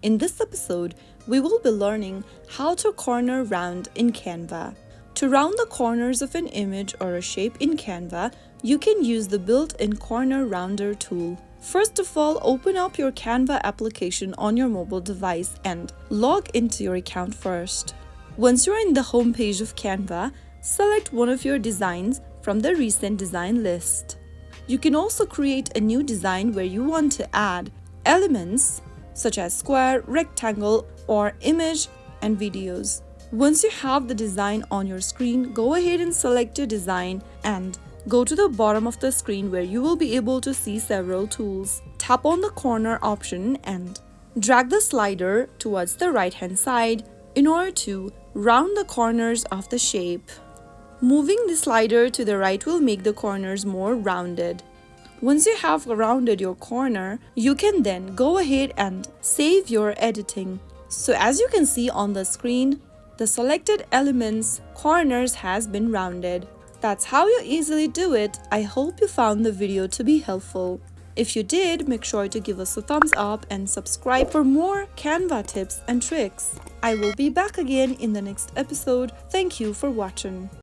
In this episode, we will be learning how to corner round in Canva. To round the corners of an image or a shape in Canva, you can use the built-in corner rounder tool. First of all, open up your Canva application on your mobile device and log into your account first. Once you're in the home page of Canva, select one of your designs from the recent design list. You can also create a new design where you want to add elements such as square, rectangle, or image and videos. Once you have the design on your screen, go ahead and select your design and go to the bottom of the screen where you will be able to see several tools. Tap on the corner option and drag the slider towards the right hand side in order to round the corners of the shape. Moving the slider to the right will make the corners more rounded. Once you have rounded your corner, you can then go ahead and save your editing. So as you can see on the screen, the selected elements corners has been rounded. That's how you easily do it. I hope you found the video to be helpful. If you did, make sure to give us a thumbs up and subscribe for more Canva tips and tricks. I will be back again in the next episode. Thank you for watching.